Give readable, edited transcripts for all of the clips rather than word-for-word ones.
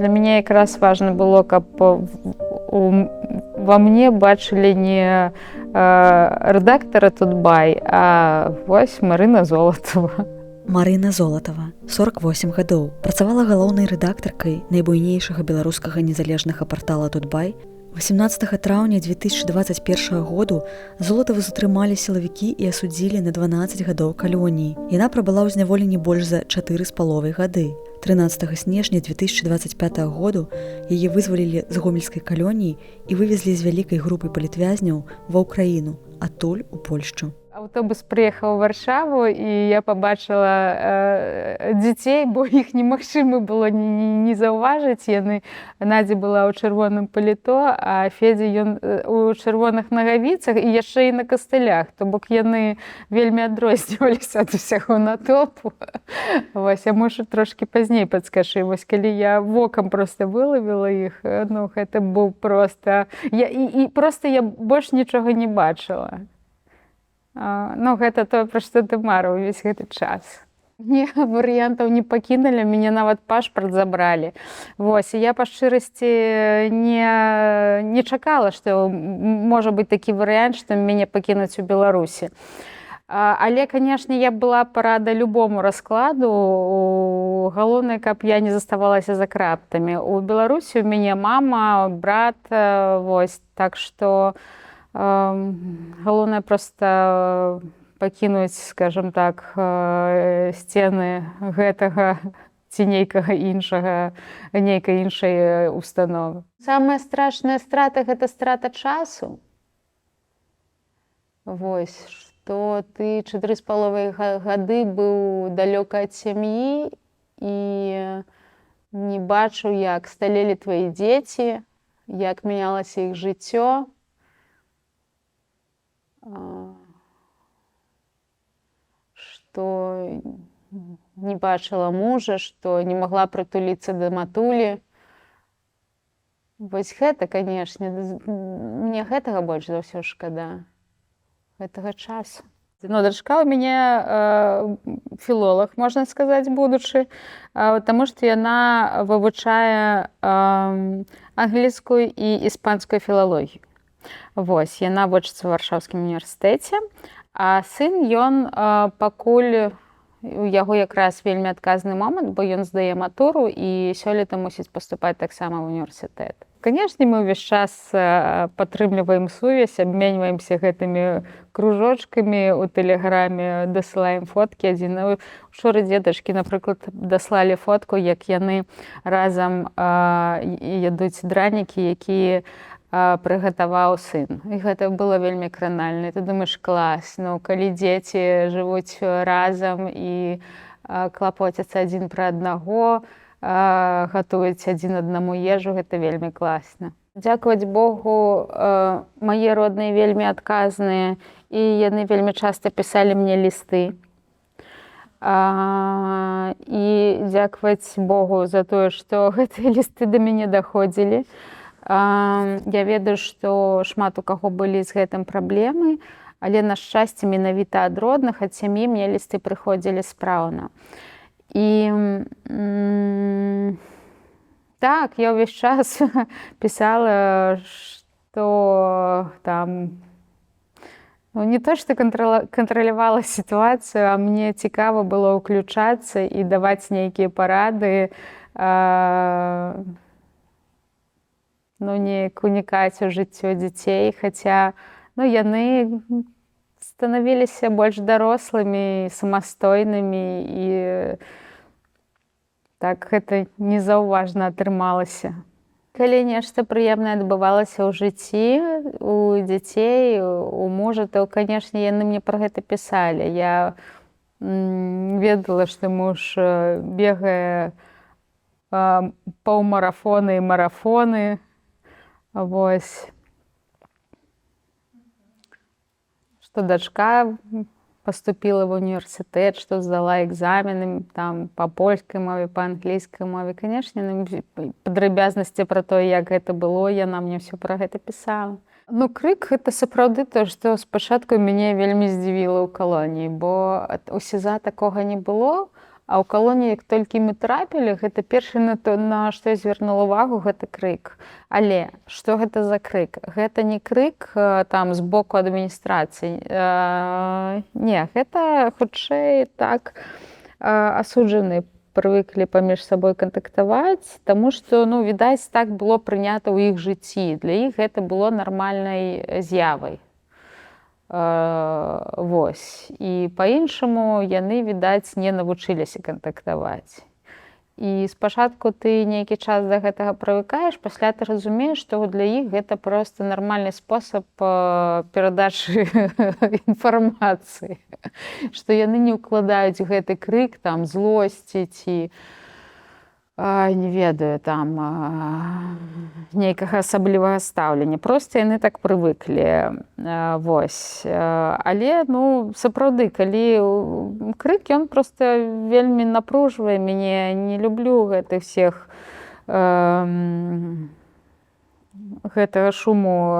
Для мяне якраз важна было, каб ва мне бачылі не рэдактара Тутбай, а вось Марына Золатава. Марына Золатава, 48 гадоў, працавала галоўнай рэдактаркай найбуйнейшага беларускага незалежнага партала Тутбай. 18 траўня 2021 году Золатаву затрымалі сілавікі і асудзілі на 12 гадоў калоніі. Яна прабыла ў зняволенні больш за 4,5 гады. 13 снежня 2025 году яе вызвалілі з гомельскай калоніі і вывезлі з вялікай групай палітвязняў ва ўкраіну, адтуль у Польшчу. Аўтобус прыехаў у Варшаву, і я пабачыла дзяцей, бо іх немагчыма было не заўважыць. Надзя была ў чырвоным паліто, а Федзя ён у чырвоных нагавіцах і яшчэ і на кастылях. То бок яны вельмі адрозніваліся ад усяго натоўпу. Вось, я мушу трошкі пазней падскажы. Вось калі я вокам проста вылавіла іх, ну гэта быў проста... Проста я больш нічога не бачыла. Ну, гэта то, пра што ты марыў увесь гэты час. Мне варыянтаў не пакінулі, мяне нават пашпарт забралі. Вось, і я па шчырасці не чакала, што можа быць такі варыянт, што мяне пакінуць у Беларусі. Але, канешне, я была рада любому раскладу. Галоўнае, каб я не заставалася за кратамі. У Беларусі у мяне мама, брат, вось, так што галоўнае проста пакінуць, скажам так, сцены гэтага ці нейкай іншай установы. Самая страшная страта – гэта страта часу. Вось, што ты 4,5 гады быў далёка ад сям'і і не бачыў, як сталелі твае дзеці, як мянялася іх жыццё. Што не бачыла мужа, што не магла прытуліцца да матулі. Вось гэта, канешне, мне гэтага больш за ўсё шкада, гэтага часу. Ну, дачка ў мяне філолаг, можна сказаць, будучы, таму што яна вывучае англійскую і іспанскую філалогію. Вось, яна вучыцца ў Варшаўскім універсітэце, а сын, ён пакуль, у яго якраз вельмі адказны момант, бо ён здае матуру і сёлета мусіць паступаць таксама ў універсітэт. Канешне, мы ўвесь час падтрымліваем сувязь, абменьваемся гэтымі кружочкамі ў тэлеграме, дасылаем фоткі адзін. Учора дзедачкі, напрыклад, даслалі фотку, як яны разам ядуць дранікі, якія прыгатаваў сын. І гэта было вельмі кранальна. Ты думаеш, клас, ну, калі дзеці жывуць разам і клапоцяцца адзін пра аднаго, гатуюць адзін аднаму ежу, гэта вельмі класна. Дзякаваць Богу, мае родныя вельмі адказныя, і яны вельмі часта пісалі мне лісты. І дзякаваць Богу за тое, што гэтыя лісты да мяне даходзілі. Я ведаю, што шмат у каго былі з гэтым праблемы, але, на шчасце, менавіта ад родных, ад сям'і мне лісты прыходзілі спраўна. І так, я ўвесь час пісала, што там, ну, не то, што кантралявала сітуацыю, а мне цікава было ўключацца і даваць нейкія парады, ну, неяк унікаць у жыццё дзяцей, хаця, ну, яны станавіліся больш дарослымі, самастойнымі, і так гэта незаўважна атрымалася. Калі нешта прыемнае адбывалася ў жыцці, у дзяцей, у мужа, то, канешне, яны мне пра гэта пісалі. Я ведала, што муж бегае паўмарафоны і марафоны. Вось, што дачка паступіла ва ўніверсітэт, што здала экзамены там па польскай мове, па англійскай мове. Канешне, падрабязнасці пра тое, як гэта было, яна мне ўсё пра гэта пісала. Ну, крык – гэта сапраўды то, што спачатку мяне вельмі здзівіла ў калоніі, бо у СІЗА такога не было, А ў калоніі, як толькі мы трапілі, гэта першае, на што я звярнула увагу, гэта крык. Але што гэта за крык? Гэта не крык там з боку адміністрацыі. Не, гэта хутчэй так асуджаны прывыклі паміж сабой кантактаваць, таму што, ну, відаць, так было прынята ў іх жыцці. Для іх гэта было нармальнай з'явай. Вось. І па-іншаму яны, відаць, не навучыліся кантактаваць. І спачатку ты нейкі час да гэтага прывыкаеш, пасля ты разумееш, што для іх гэта проста нармальны спосаб перадачы інфармацыі. Што яны не ўкладаюць гэты крык, там, злосці ці, не ведаю, там, нейкага асаблівага стаўлення. Проста яны так прывыклі. Вось. Але, ну, сапраўды, калі крык, ён проста вельмі напружвае мяне. Не люблю гэтых всех гэтага шуму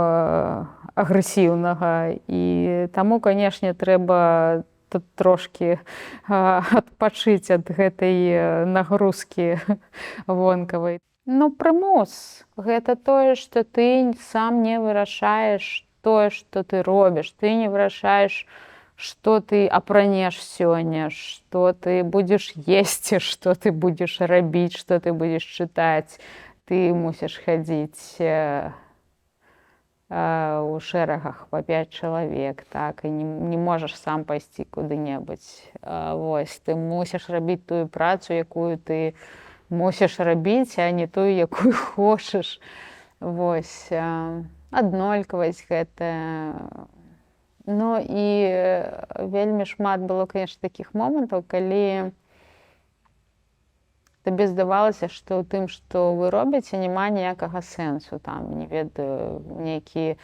агрэсіўнага. І таму, канешне, трэба тут трошки адпачыць ад гэтай нагрузкі вонкавай. Ну, прымус. Гэта тое, што ты сам не вырашаеш тое, што ты робіш. Ты не вырашаеш, што ты апранеш сёння, што ты будзеш есці, што ты будзеш рабіць, што ты будзеш чытаць. Ты мусіш хадзіць у шэрагах па 5 чалавек, так, і не можаш сам пайсці куды-небудзь. Вось, ты мусіш рабіць тую працу, якую ты мусіш рабіць, а не тую, якую хочаш. Вось, аднолькаваць гэта. Ну, і вельмі шмат было, конечно, такіх момантаў, калі табе здавалася, што ў тым, што вы робіце, няма ніякага сэнсу. Там, не ведаю, нейкія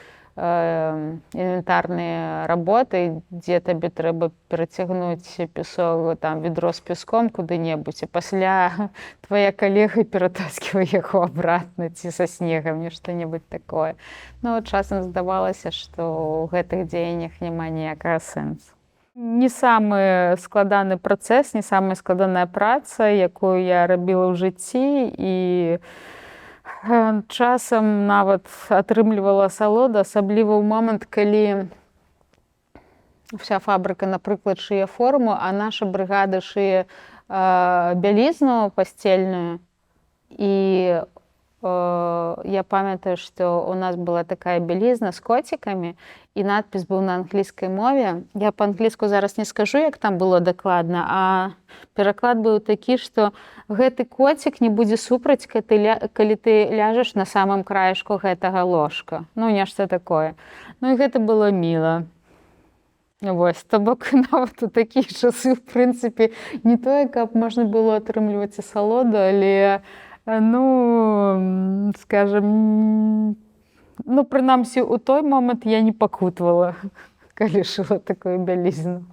інвентарныя работы, дзе табе трэба перацягнуць пясок, там, ведро з пяском куды-небудзь, і пасля твая калега ператасківае яго абратна, ці са снегам, нешта-небудзь такое. Ну, часам здавалася, што ў гэтых дзеяннях няма ніякага сэнсу. Не самы складаны працэс, не самая складаная праца, якую я рабіла ў жыцці, і часам нават атрымлівала асалоду, асабліва ў момант, калі вся фабрыка, напрыклад, шые форму, а наша брыгада шые бялізну пасцельную. І я памятаю, што у нас была такая бялізна з коцікамі, і надпіс быў на англійскай мове. Я па-англійску зараз не скажу, як там было дакладна, а пераклад быў такі, што гэты коцік не будзе супраць, калі ты ляжаш на самым краешку гэтага ложка. Ну, нешта такое. Ну, і гэта было міла. Вось, то бок, нават у такія часы, в прынцыпе, не тое, каб можна было атрымліваць асалоду, але, ну, скажем, ну, прынамсі, у той момант я не пакутвала, калі шыла такую бялізну.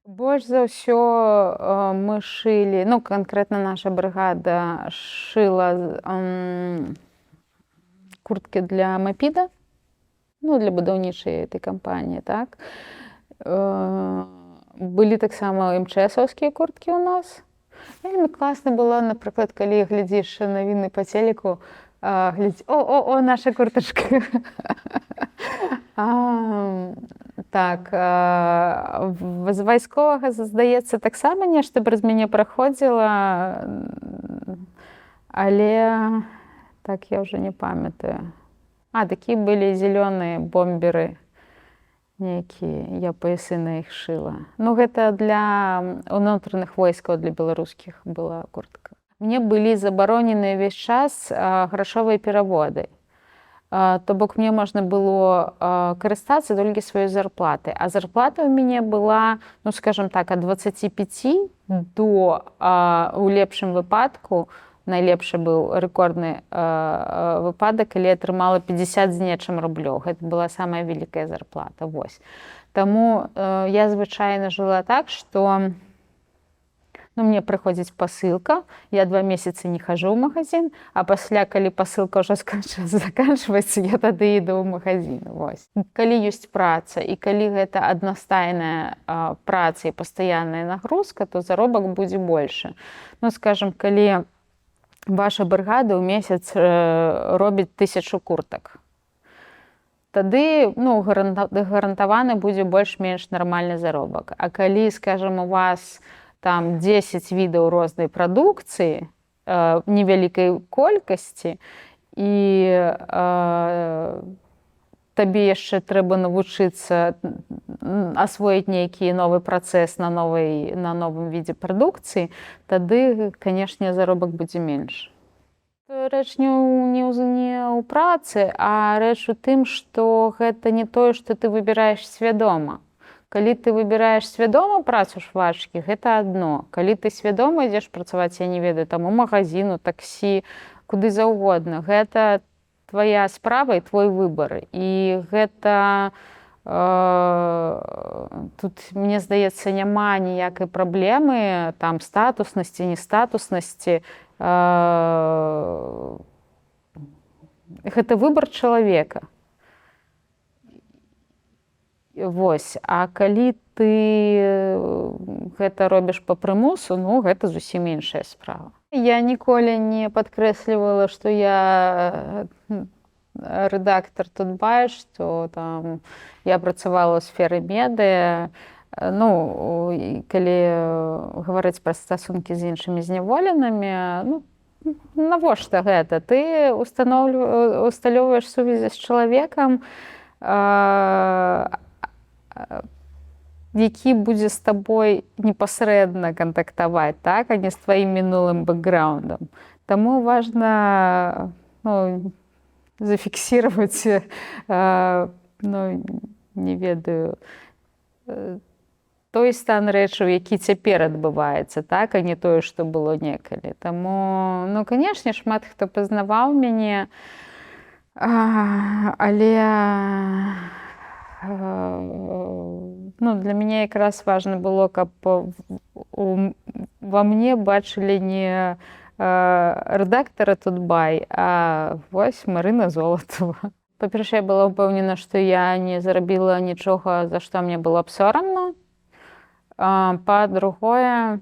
Больш за ўсё мы шылі, ну, канкрэтна наша брыгада шыла курткі для мапіда, ну, для будаўнічай этой кампаніі, так. Былі таксама МЧСаўскія курткі ў нас. Вельмі класна было, напрыклад, калі глядзіш навіны па телеку, глядзі, о, наша куртачка. Так, з вайсковага, здаецца, таксама нешта праз мяне праходзіла, але так я ўжо не памятаю. Такія былі зелёныя бомберы, нейкія, я паясы на іх шыла. Ну, гэта для ўнутраных войскаў, для беларускіх была куртка. Мне былі забаронены ўвесь час грашовыя пераводы. То бок мне можна было карыстацца толькі сваёй зарплаты. А зарплата ў мяне была, ну, скажем так, ад 25 до, у лепшым выпадку, найлепшы быў рэкордны выпадак, калі атрымала 50 з нечым рублёў. Гэта была самая вялікая зарплата. Вось. Таму я звычайна жыла так, што Ну, мне прыходзіць пасылка, я 2 месяцы не хожу ў магазин, а пасля, калі пасылка ўжо заканчваецца, я тады іду ў магазин. Вось. Калі ёсць праца і калі гэта аднастайная праца і пастаянная нагрузка, то заробак будзе больше. Ну, скажем, калі ваша брыгада ў месяц робіць 1000 куртак, тады гарантаваны будзе больш-менш нармальны заробак. А калі, скажем, у вас там 10 відаў рознай прадукцыі невялікай колькасці і табе яшчэ трэба навучыцца асвоіць нейкі новы працэс на новым відзе прадукцыі, тады, канешне, заробак будзе менш. Рэч не ў працы, а рэч у тым, што гэта не тое, што ты выбіраеш свядома. Калі ты выбіраеш свядома працу швачкі, гэта адно. Калі ты свядома ідзеш працаваць, я не ведаю, там у магазіну, таксі, куды заўгодна, гэта твая справа і твой выбар. І гэта тут, мне здаецца, няма ніякай праблемы, там статуснасці, нестатуснасці. Гэта выбар чалавека. Вось. А калі ты гэта робіш па прымусу, ну, гэта зусім іншая справа. Я ніколі не падкрэслівала, што я рэдактар Тутбай, што там я працавала ў сферы медыа. Ну, калі гаварыць пра стасункі з іншымі зняволенымі, ну, навошта гэта? Ты усталёўваеш сувязі з чалавекам, які будзе з табой непасрэдна кантактаваць, так, а не з тваім мінулым бэкграўндам. Таму важна зафіксіраваць, не ведаю, той стан рэчаў, які цяпер адбываецца, так, а не тое, што было некалі. Таму, ну, канешне, шмат хто пазнаваў мяне, але для мяне якраз важна было, каб ва мне бачылі не рэдактара Тутбай, а вось Марына Золатова. Па-першае, я была ўпэўнена, што я не зарабіла нічога, за што мне было б сорамна. Па-другое,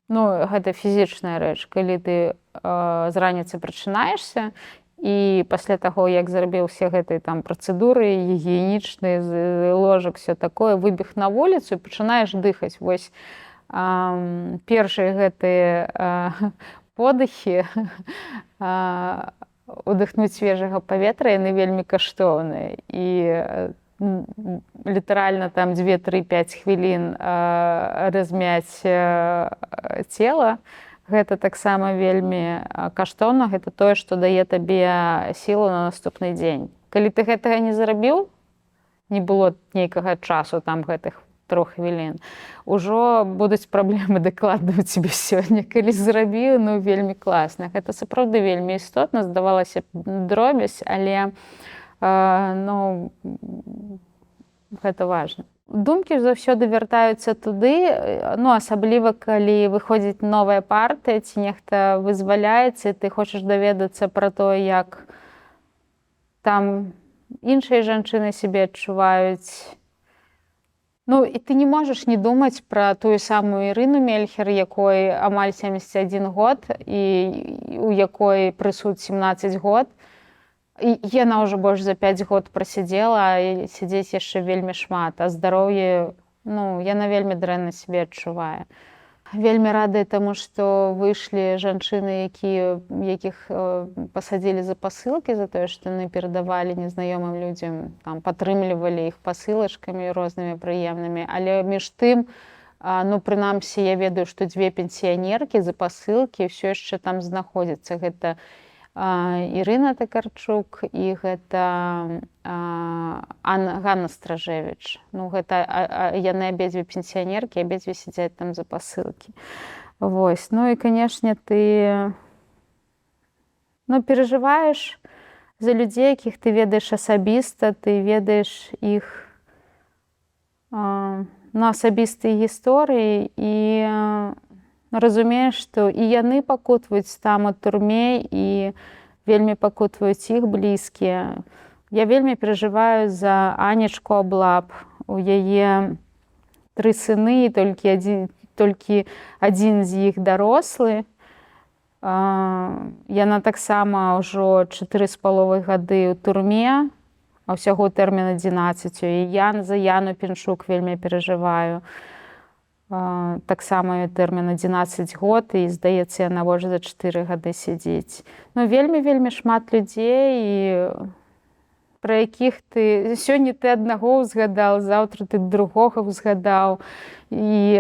гэта фізічная рэч. Калі ты з раніцы прачынаешся, і пасля таго, як зрабіў усе гэтыя там працэдуры гігіенічныя, ложак, все такое, выбег на вуліцу і пачынаеш дыхаць. Вось першыя гэтыя подыхі, удыхнуць свежага паветра, яны вельмі каштоўныя. І літаральна там 2-3-5 хвілін размяць цела, гэта таксама вельмі каштоўна, гэта тое, што дае табе сілу на наступны дзень. Калі ты гэтага не зрабіў, не было нейкага часу там гэтых 3 хвілін, ужо будуць праблемы дакладна ў цябе сёння. Калі зрабіў, вельмі класна. Гэта сапраўды вельмі істотна, здавалася б, дробязь, але гэта важна. Думкі заўсёды вяртаюцца туды, асабліва, калі выходзіць новая партыя, ці нехта вызваляецца, і ты хочаш даведацца пра тое, як там іншыя жанчыны сябе адчуваюць. І ты не можаш не думаць пра тую самую Ірыну Мельхер, якой амаль 71 год, і у якой прысуд 17 год. І яна ўжо больш за 5 год прасядзела, і сядзець яшчэ вельмі шмат. А здароўе, яна вельмі дрэнна сябе адчувае. Вельмі радая таму, што выйшлі жанчыны, якіх пасадзілі за пасылкі, за тое, што яны перадавалі незнаёмым людзям, падтрымлівалі іх пасылачкамі рознымі прыемнымі. Але між тым, прынамсі, я ведаю, што 2 пенсіянеркі за пасылкі ўсё яшчэ там знаходзяцца. Гэта Ірына Такарчук і гэта Ганна Стражевіч. Гэта яны абедзве пенсіянеркі, абедзве сядзяць там за пасылкі. Вось. І, канешне, ты перажываеш за людзей, якіх ты ведаеш асабіста, ты ведаеш іх асабістыя гісторыі і разумееш, што і яны пакутваюць там у турме і вельмі пакутваюць іх блізкія. Я вельмі перажываю за Анечку Аблаб. У яе 3 сыны, і толькі адзін з іх дарослы. Яна таксама ўжо 4,5 гады ў турме, а ўсяго тэрмін 11. І я за Яну Пінчук вельмі перажываю. Таксама тэрмін 11 год, і, здаецца, яна больш за 4 гады сядзіць. Вельмі шмат людзей, і пра якіх ты сёння ты аднаго ўзгадаў, заўтра ты другога ўзгадаў. І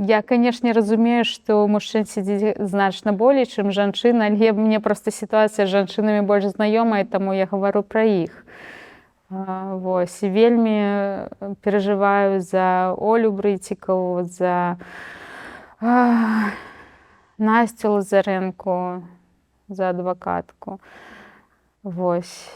я, канешне, разумею, што мужчын сядзіць значна болей, чым жанчына, але мне проста сітуацыя з жанчынамі больш знаёмая, таму я гавару пра іх. Вось, і вельмі перажываю за Олю Брыцікаву, за Насцю Лазаренко, за адвакатку. Вось.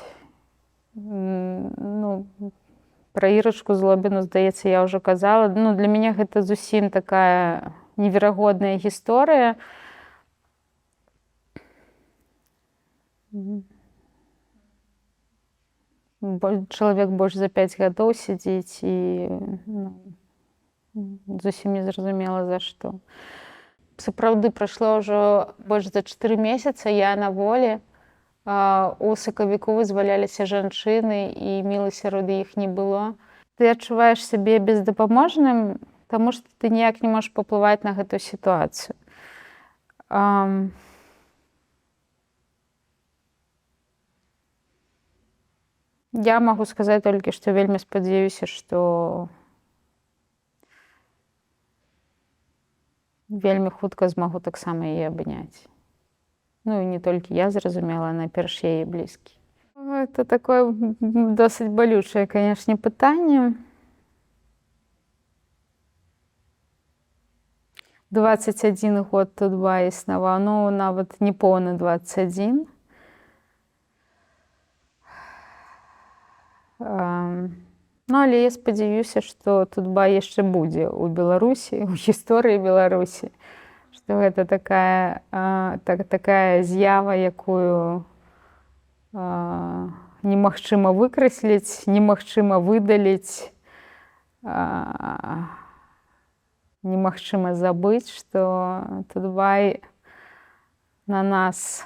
Пра Ірачку Злобіну, здаецца, я ўжо казала. Для мяне гэта зусім такая неверагодная гісторыя. Чалавек больш за 5 гадоў сядзіць, і зусім незразумела за што. Сапраўды, прайшло ўжо больш за 4 месяца, я на волі. У сакавіку вызваляліся жанчыны, і міласердя іх не было. Ты адчуваеш сябе бездапаможным, таму што ты ніяк не можаш паўплываць на гэтую сітуацыю. Я магу сказаць толькі, што вельмі спадзяюся, што вельмі хутка змагу таксама яе абняць. І не толькі я, зразумела, найперш яе блізкі. Гэта такое досыць балючае, канешне, пытанне. 21 год Тутбай існаваў, нават не поўны 21. Але я спадзяюся, што Тутбай яшчэ будзе ў Беларусі, у гісторыі Беларусі. Што гэта такая з'ява, якую немагчыма выкрасліць, немагчыма выдаліць, немагчыма забыць, што Тутбай на нас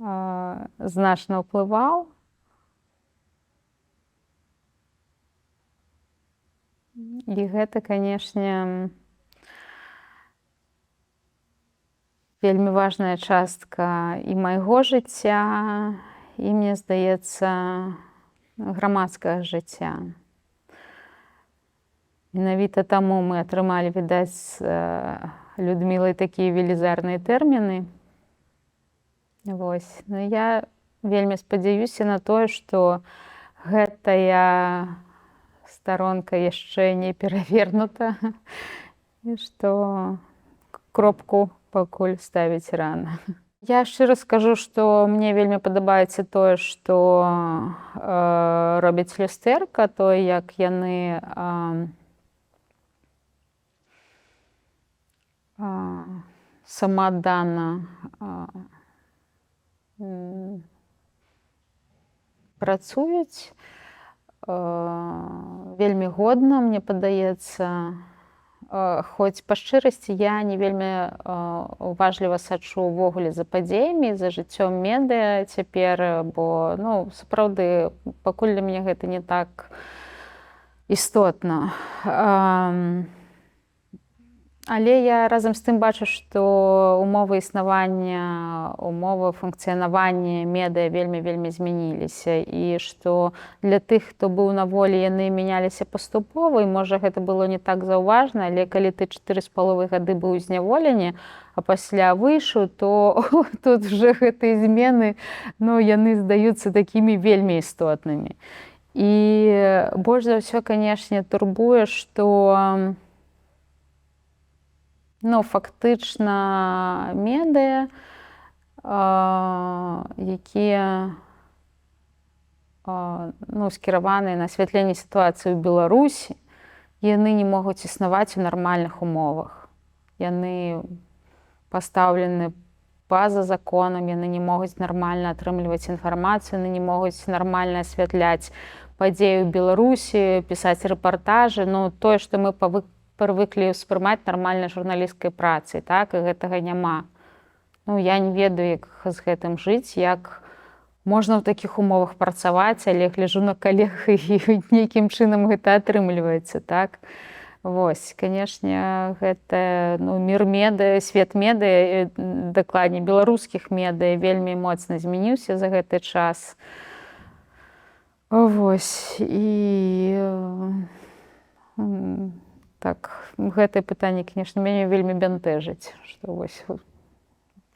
значна ўплываў. І гэта, канешне, вельмі важная частка і майго жыцця, і, мне здаецца, грамадскага жыцця. Менавіта таму мы атрымалі, відаць, з Людмілай такія велізарныя тэрміны. Вось. Я вельмі спадзяюся на тое, што гэтая старонка яшчэ не перавернута, і што кропку пакуль ставіць рана. Я шчыра скажу, што мне вельмі падабаецца тое, што робіць люстэрка, тое, як яны самааддана працуюць. Вельмі годна, мне падаецца. Хоць па шчырасці я не вельмі уважліва сачу ўвогуле за падзеямі, за жыццём медыа цяпер, бо, сапраўды, пакуль для мяне гэта не так істотна. Але я разам з тым бачу, што умовы існавання, умовы функцыянавання медыа вельмі змяніліся, і што для тых, хто быў на волі, яны мяняліся паступова, і, можа, гэта было не так заўважна, але калі ты 4,5 гады быў у зняволенні, а пасля выйшаў, то тут вже гэтыя змены, яны здаюцца такімі вельмі істотнымі. І больш за ўсё, канешне, турбуе, што фактычна медыа, якія ну, скіраваныя на асвятленне сітуацыі ў Беларусі, яны не могуць існаваць у нармальных умовах. Яны пастаўлены па-за законам, яны не могуць нармальна атрымліваць інфармацыю, яны не могуць нармальна асвятляць падзеі ў Беларусі, пісаць рэпартажы. Ну, тое, што мы прывыклі ўспрымаць нармальнай журналісцкай працай, так, і гэтага няма. Ну, я не ведаю, як з гэтым жыць, як можна ў такіх умовах працаваць, але гляджу на калег і нейкім чынам гэта атрымліваецца, так. Вось, канешне, гэта, ну, мір медыя, свет медыя, дакладней, беларускіх медыя вельмі моцна змяніўся за гэты час. Вось, і так, гэтае пытанне, канешне, мяне вельмі бянтэжыць, што вось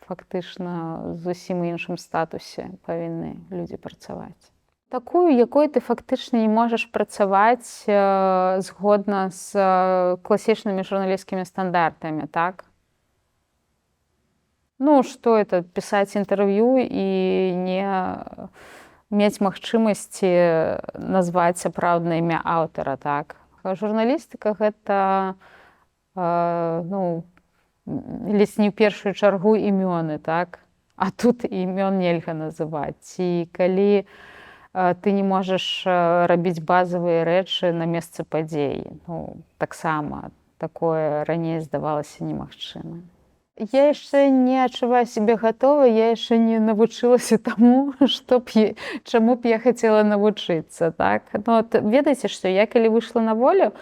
фактычна зусім іншым статусе павінны людзі працаваць. Такую, якой ты фактычна не можаш працаваць згодна з класічнымі журналісцкімі стандартамі, так? Ну, што это, пісаць інтэрв'ю і не мець магчымасці назваць сапраўднае імя аўтара, так? Журналістыка гэта, ну, ледзь не ў першую чаргу імёны, так? А тут імён нельга называць. І калі ты не можаш рабіць базавыя рэчы на месцы падзеі, ну, таксама такое раней здавалася немагчымым. Я яшчэ не адчуваю сябе гатовай, я яшчэ не навучылася таму, чаму б я хацела навучыцца, так? Ну, ведаеце што, я калі выйшла на волю,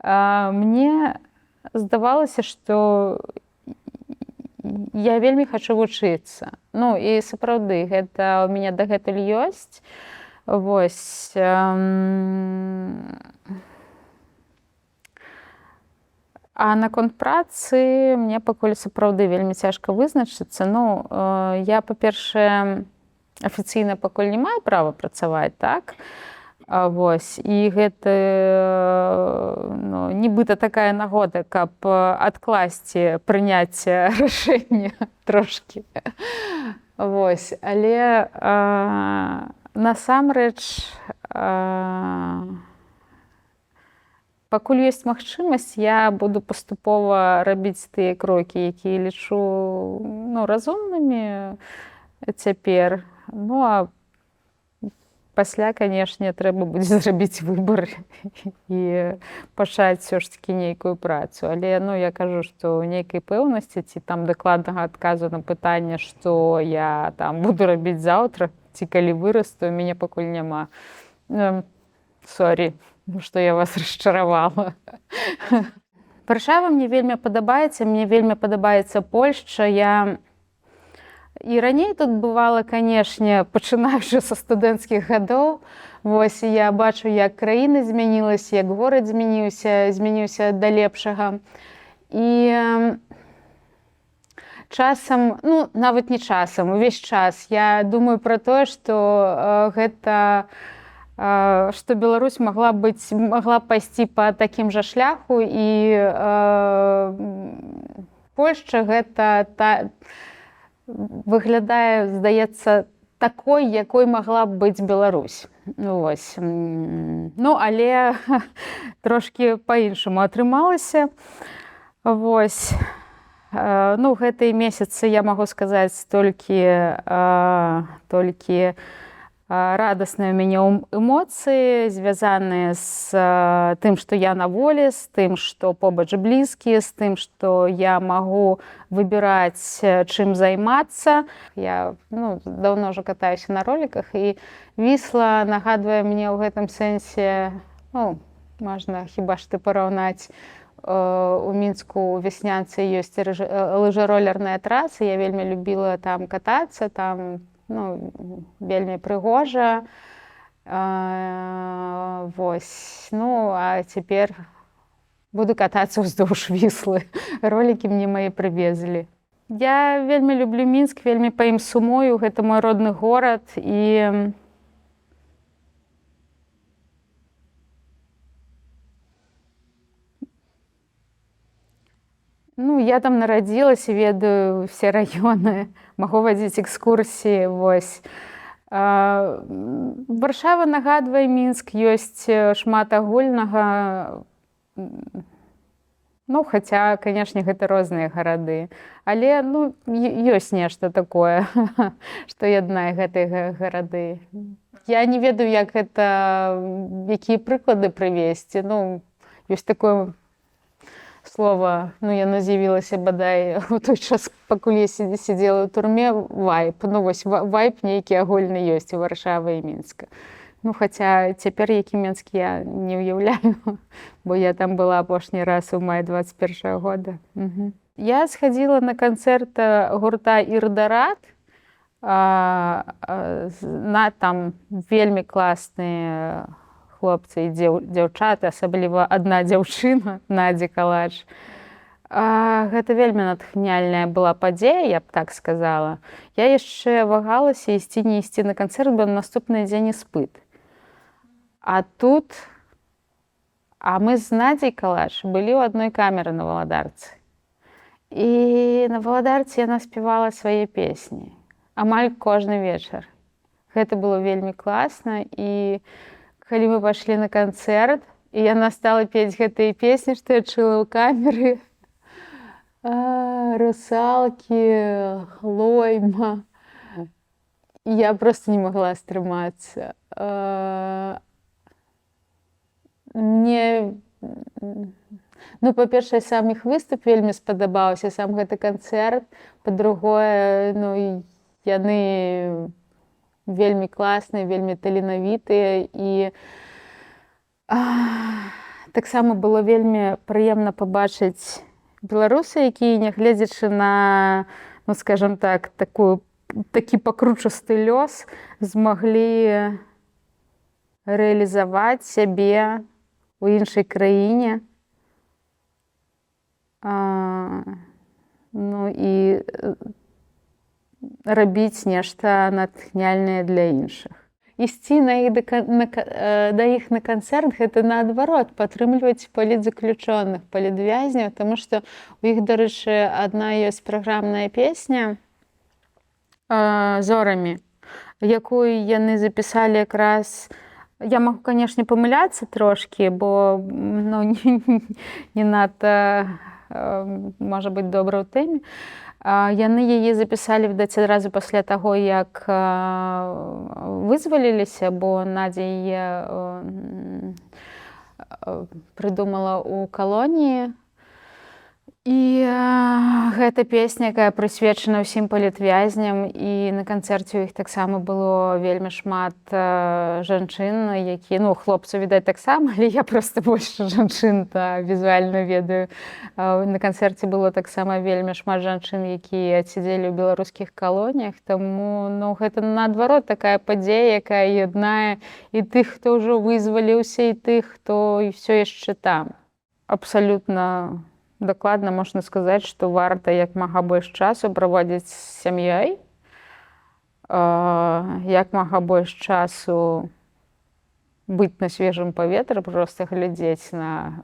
мне здавалася, што я вельмі хачу вучыцца. Ну, і сапраўды, гэта ў мяне дагэтуль ёсць. Вось. А наконт працы мне пакуль сапраўды вельмі цяжка вызначыцца. Ну, я, па-першае, афіцыйна пакуль не маю права працаваць, так? Вось, і гэта, ну, нібыта такая нагода, каб адкласці прыняцце рашэння трошкі. Вось, але насамрэч пакуль ёсць магчымасць, я буду паступова рабіць тыя крокі, якія лічу, ну, разумнымі цяпер. Ну, а пасля, канешне, трэба будзе зрабіць выбар і пачаць ўсё ж такі нейкую працу. Але, ну, я кажу, што ў нейкай пэўнасці ці там дакладнага адказу на пытанне, што я там буду рабіць заўтра, ці калі вырасту, у мяне пакуль няма. Сорі, што я вас расчаравала. Варшава мне вельмі падабаецца Польшча. Я і раней тут бывала, канешне, пачынаючы са студэнцкіх гадоў. Вось, я бачу, як краіна змянілася, як горад змяніўся да лепшага. І часам, ну, нават не часам, увесь час я думаю пра тое, што гэта, што Беларусь магла пайсці па такім жа шляху, і Польшча гэта выглядае, здаецца, такой, якой магла б быць Беларусь. Вось. Ну, але трошкі па-іншаму атрымалася. Вось. Ну, гэтыя месяцы я магу сказаць толькі радасныя ў мяне эмоцыі, звязаныя з тым, што я на волі, з тым, што побач блізкія, з тым, што я магу выбіраць, чым займацца. Я, ну, даўно ўжо катаюся на роліках, і Вісла нагадвае мне ў гэтым сэнсе, ну, можна хіба што параўнаць, у Мінску у Вяснянцы ёсць лыжаролерная траса, я вельмі любіла там катацца, там, ну, вельмі прыгожа. Вось. Ну, а цяпер буду катацца ўздоўж Віслы. Ролікі мне мае прывезлі. Я вельмі люблю Мінск, вельмі па ім сумую. Гэта мой родны горад. І ну, я там нарадзілася, ведаю ўсе раёны, магу вадзіць экскурсіі, вось. Варшава нагадвае Мінск, ёсць шмат агульнага. Ну, хаця, канешне, гэта розныя гарады. Але ёсць нешта такое, што яднае гэтыя гарады. Я не ведаю, якія прыклады прывесці. Ёсць такое слова, яно з'явілася бадай у той час, пакуль я сидзела ў турме, вайб. Вось вайб нейкі агульны ёсць у Варшавы і Мінска. Хаця цяпер які Мінск я не ўяўляю, бо я там была апошні раз у маі 21 года. Я схадзіла на канцэрт гурта «Ірдарат». Там вельмі класныя хлопцы і дзяўчаты, асабліва адна дзяўчына, Надзя Калач. Гэта вельмі натхняльная была падзея, я б так сказала. Я яшчэ вагалася ісці, не ісці на канцэрт, бо наступны дзень іспыт. А мы з Надзяй Калач былі ў адной камеры на Валадарцы. І на Валадарцы яна спявала свае песні. Амаль кожны вечар. Гэта было вельмі класна. І калі мы пайшлі на канцэрт, і яна стала пець гэтыя песні, што я чула ў камеры. Русалкі, Хлойма. Я просто не магла стрымацца. Мне, па-першае, сам іх выступ вельмі спадабаўся, сам гэты канцэрт. Па-другое, яны вельмі класныя, вельмі таленавітыя. І таксама было вельмі прыемна пабачыць беларусы, якія, нягледзячы на, скажам так, такі пакручасты лёс, змаглі рэалізаваць сябе ў іншай краіне. І рабіць нешта натхняльнае для іншых. Ісці да іх на канцэрт — гэта наадварот, падтрымліваць палітзаключоных, палітвязняў, таму што у іх, дарэчы, адна ёсць праграмная песня «Зорамі», якую яны запісалі якраз. Я магу, канешне, памыляцца трошкі, бо не надта, можа быць, добра ў тэме. Яны яе запісалі, відаць, адразу пасля таго, як вызваліліся, бо Надзя яе прыдумала ў калоніі. І гэта песня, якая прысвечана ўсім палітвязням, і на канцэрце ў іх таксама было вельмі шмат жанчын, якія, хлопцаў, відаць, таксама, але я проста больш жанчын візуальна ведаю. На канцэрце было таксама вельмі шмат жанчын, якія адсядзелі ў беларускіх калоніях, таму гэта наадварот такая падзея, якая яднае і тых, хто ўжо вызваліўся, і тых, хто ўсё яшчэ там. Абсалютна дакладна можна сказаць, што варта як мага больш часу праводзіць з сям'ёй, як мага больш часу быць на свежым паветры, проста глядзець на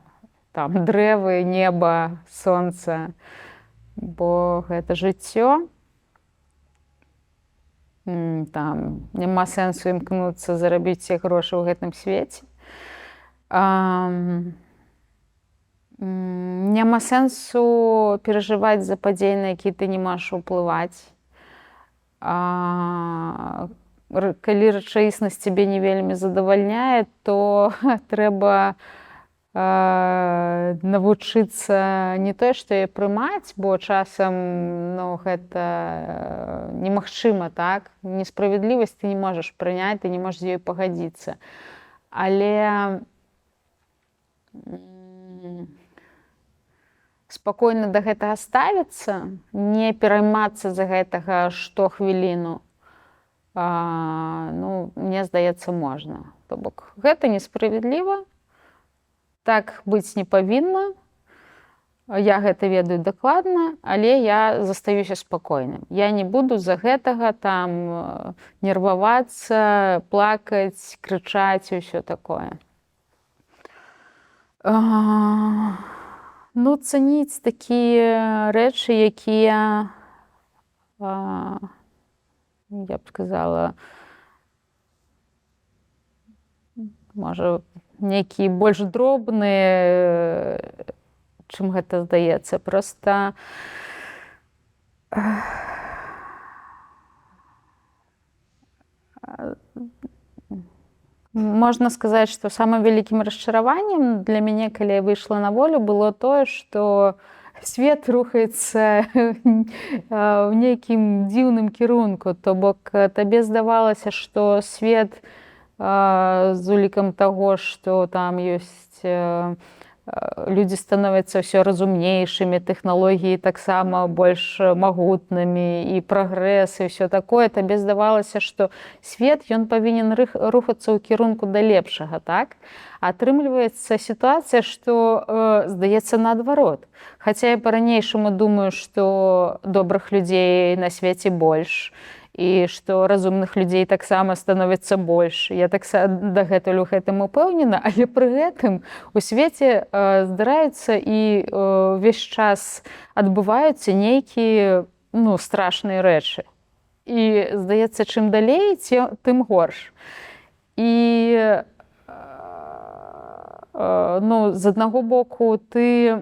дрэвы, неба, сонца, бо гэта жыццё. Няма сэнсу імкнуцца зарабіць усе грошы ў гэтым свеце. Няма сэнсу перажываць за падзеі, на якія ты не можаш уплываць. Калі рэчаіснасць цябе не вельмі задавальняе, то трэба навучыцца не тое, што яе прымаць, бо часам гэта немагчыма, так? Несправядлівасць ты не можаш прыняць, ты не можаш з ёй пагадзіцца. Але спакойна да гэтага ставіцца, не пераймацца за гэтага штохвіліну, мне здаецца, можна. То бок, гэта несправядліва, так быць не павінна, я гэта ведаю дакладна, але я застаюся спакойным. Я не буду за гэтага нервавацца, плакаць, крычаць і ўсё такое. Цаніць такія рэчы, якія, я б сказала, можа, нейкі больш дробны, чым гэта здаецца. Проста можна сказаць, што самым вялікім расчараваннем для мяне, калі я выйшла на волю, было тое, што свет рухаецца ў нейкім дзіўным кірунку. То бок табе здавалася, што свет з улікам таго, што там ёсць людзі становяцца ўсё разумнейшымі, тэхналогіі таксама больш магутнымі і прагрэс і ўсё такое, табе здавалася, што свет ён павінен рухацца ў кірунку да лепшага, так? Атрымліваецца сітуацыя, што здаецца наадварот. Хаця я па-ранейшаму думаю, што добрых людзей на свеце больш, і што разумных людзей таксама становіцца больш. Я дагэтуль у гэтым упэўнена, але пры гэтым у свеце здараюцца і ўвесь час адбываюцца нейкія страшныя рэчы. І здаецца, чым далей, тым горш. І з аднаго боку ты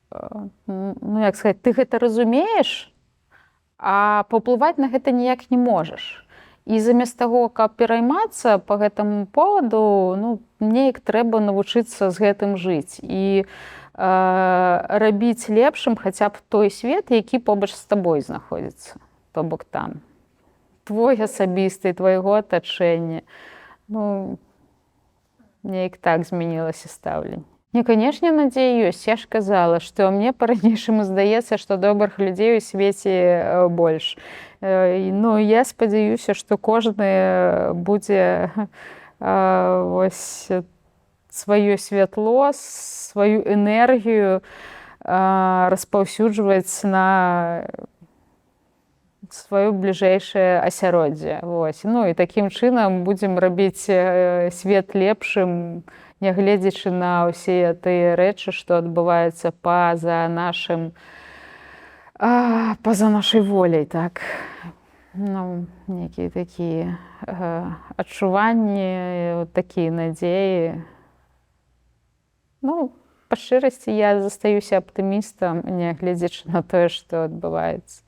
як сказаць, ты гэта разумееш, а паўплываць на гэта ніяк не можаш. І замест таго, каб пераймацца па гэтаму поводу, неяк трэба навучыцца з гэтым жыць і рабіць лепшым хаця б той свет, які побач з табой знаходзіцца. То бок там твой асабісты, твайго атачэння. Неяк так змянілася стаўленне. Не, канешне, надзея ёсць. Я ж казала, што мне па-ранейшаму здаецца, што добрых людзей у свеце больш. Я спадзяюся, што кожны будзе сваё святло, сваю энергію распаўсюджваць на сваё бліжэйшае асяроддзе. І такім чынам будзем рабіць свет лепшым, нягледзячы на ўсе тыя рэчы, што адбываюцца па-за нашай воляй, так. Нейкія такія адчуванні, такія надзеі. Па шчырасці, я застаюся аптымістам, нягледзячы на тое, што адбываецца.